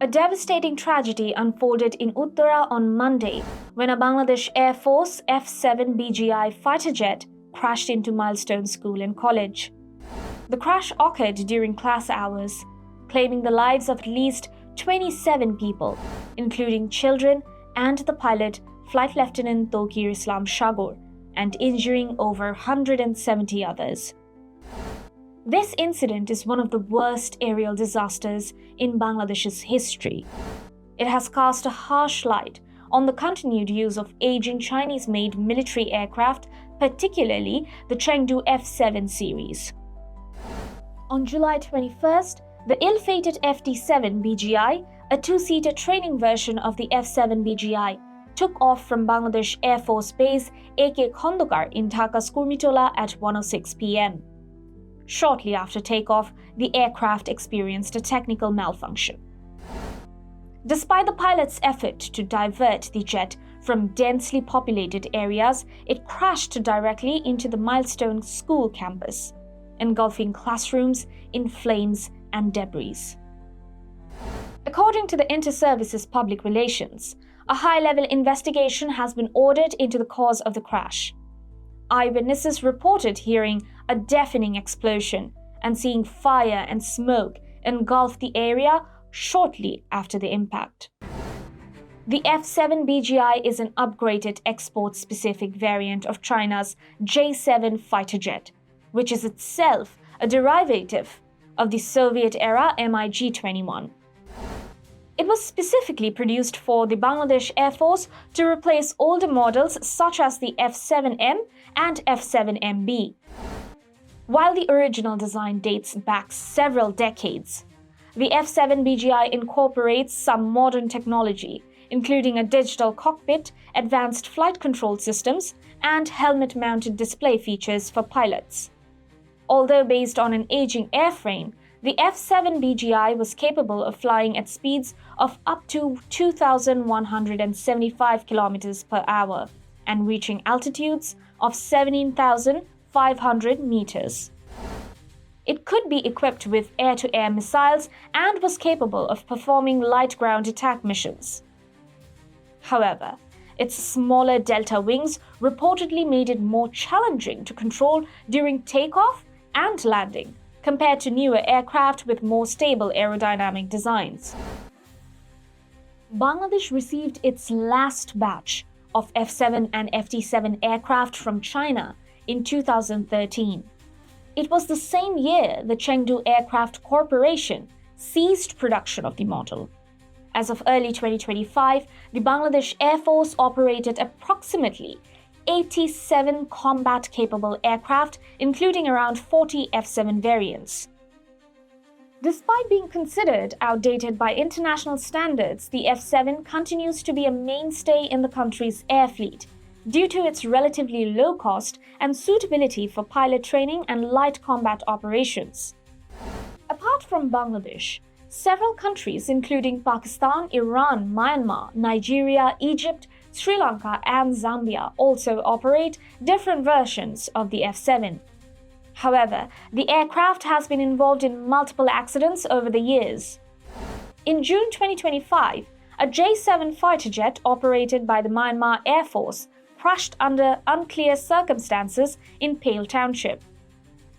A devastating tragedy unfolded in Uttara on Monday when a Bangladesh Air Force F-7 BGI fighter jet crashed into Milestone School and College. The crash occurred during class hours, claiming the lives of at least 27 people, including children and the pilot, Flight Lieutenant Towkir Islam Sagar, and injuring over 170 others. This incident is one of the worst aerial disasters in Bangladesh's history. It has cast a harsh light on the continued use of aging Chinese-made military aircraft, particularly the Chengdu F-7 series. On July 21st, the ill-fated F-7 BGI, a two-seater training version of the F-7 BGI, took off from Bangladesh Air Force Base AK Khondokar in Dhaka Skurmitola at 1:06 p.m. Shortly after takeoff, the aircraft experienced a technical malfunction. Despite the pilot's effort to divert the jet from densely populated areas, it crashed directly into the Milestone School campus, engulfing classrooms in flames and debris. According to the Inter-Services Public Relations, a high-level investigation has been ordered into the cause of the crash. Eyewitnesses reported hearing a deafening explosion and seeing fire and smoke engulf the area shortly after the impact. The F-7 BGI is an upgraded export-specific variant of China's J-7 fighter jet, which is itself a derivative of the Soviet-era MiG-21. It was specifically produced for the Bangladesh Air Force to replace older models such as the F-7M and F-7MB. While the original design dates back several decades, the F-7 BGI incorporates some modern technology, including a digital cockpit, advanced flight control systems, and helmet-mounted display features for pilots. Although based on an aging airframe, the F-7 BGI was capable of flying at speeds of up to 2,175 km per hour and reaching altitudes of 17,500 meters. It could be equipped with air-to-air missiles and was capable of performing light ground attack missions. However, its smaller delta wings reportedly made it more challenging to control during takeoff and landing, compared to newer aircraft with more stable aerodynamic designs. Bangladesh received its last batch of F-7 and F-7 aircraft from China in 2013. It was the same year the Chengdu Aircraft Corporation ceased production of the model. As of early 2025, the Bangladesh Air Force operated approximately 87 combat-capable aircraft, including around 40 F-7 variants. Despite being considered outdated by international standards, the F-7 continues to be a mainstay in the country's air fleet due to its relatively low cost and suitability for pilot training and light combat operations. Apart from Bangladesh, several countries including Pakistan, Iran, Myanmar, Nigeria, Egypt, Sri Lanka and Zambia also operate different versions of the F-7. However, the aircraft has been involved in multiple accidents over the years. In June 2025, a J-7 fighter jet operated by the Myanmar Air Force crashed under unclear circumstances in Pale Township.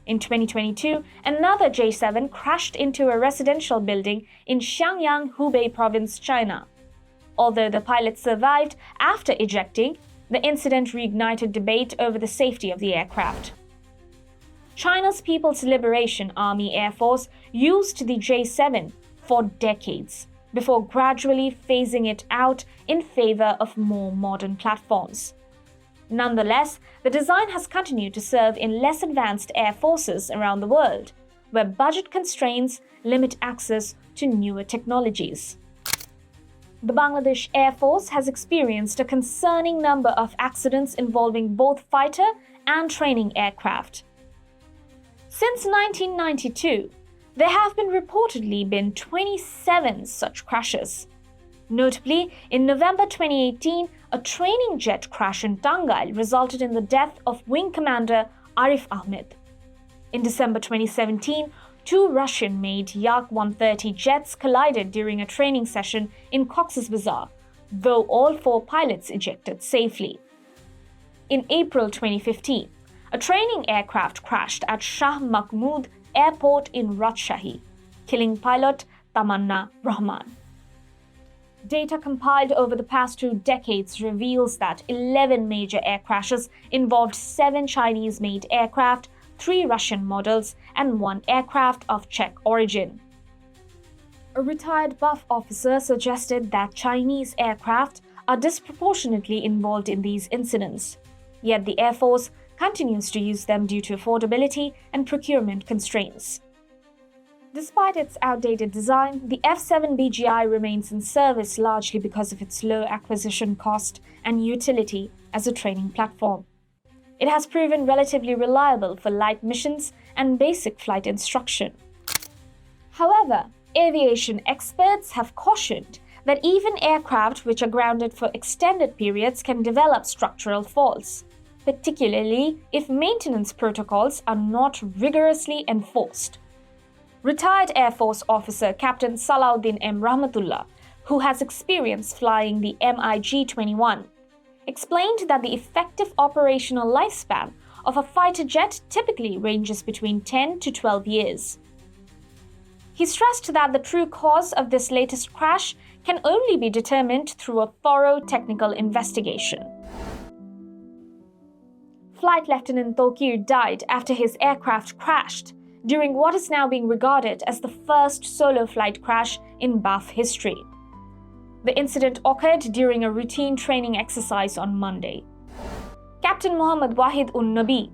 In 2022, another J-7 crashed into a residential building in Xiangyang, Hubei Province, China. Although the pilot survived after ejecting, the incident reignited debate over the safety of the aircraft. China's People's Liberation Army Air Force used the J-7 for decades before gradually phasing it out in favor of more modern platforms. Nonetheless, the design has continued to serve in less advanced air forces around the world, where budget constraints limit access to newer technologies. The Bangladesh Air Force has experienced a concerning number of accidents involving both fighter and training aircraft. Since 1992, there have reportedly been 27 such crashes. Notably, in November 2018, a training jet crash in Tangail resulted in the death of Wing Commander Arif Ahmed. In December 2017, two Russian-made Yak-130 jets collided during a training session in Cox's Bazar, though all four pilots ejected safely. In April 2015, a training aircraft crashed at Shah Mahmud Airport in Rajshahi, killing pilot Tamanna Rahman. Data compiled over the past 2 decades reveals that 11 major air crashes involved 7 Chinese-made aircraft, 3 Russian models, and 1 aircraft of Czech origin. A retired BUF officer suggested that Chinese aircraft are disproportionately involved in these incidents, yet the Air Force continues to use them due to affordability and procurement constraints. Despite its outdated design, the F-7 BGI remains in service largely because of its low acquisition cost and utility as a training platform. It has proven relatively reliable for light missions and basic flight instruction. However, aviation experts have cautioned that even aircraft which are grounded for extended periods can develop structural faults, particularly if maintenance protocols are not rigorously enforced. Retired Air Force officer Captain Salahuddin M. Rahmatullah, who has experience flying the MiG-21, explained that the effective operational lifespan of a fighter jet typically ranges between 10 to 12 years. He stressed that the true cause of this latest crash can only be determined through a thorough technical investigation. Flight Lieutenant Towkir died after his aircraft crashed during what is now being regarded as the first solo flight crash in BUF history. The incident occurred during a routine training exercise on Monday. Captain Muhammad Wahid un-Nabi,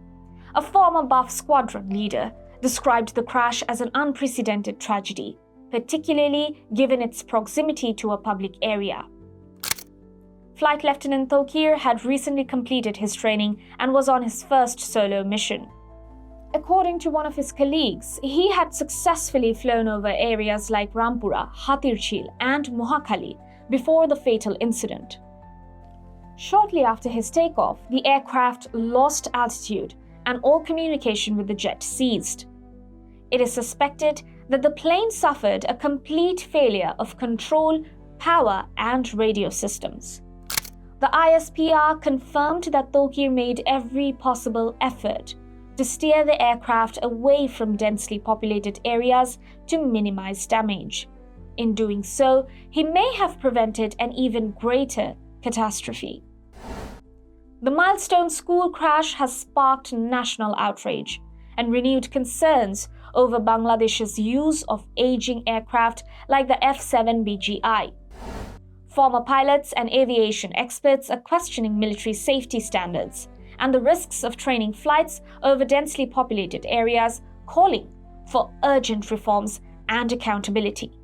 a former BUF squadron leader, described the crash as an unprecedented tragedy, particularly given its proximity to a public area. Flight Lieutenant Towkir had recently completed his training and was on his first solo mission. According to one of his colleagues, he had successfully flown over areas like Rampura, Hatirchil, and Mohakali before the fatal incident. Shortly after his takeoff, the aircraft lost altitude and all communication with the jet ceased. It is suspected that the plane suffered a complete failure of control, power, and radio systems. The ISPR confirmed that Towkir made every possible effort to steer the aircraft away from densely populated areas to minimize damage. In doing so, he may have prevented an even greater catastrophe. The Milestone School crash has sparked national outrage and renewed concerns over Bangladesh's use of aging aircraft like the F-7 BGI. Former pilots and aviation experts are questioning military safety standards and the risks of training flights over densely populated areas, calling for urgent reforms and accountability.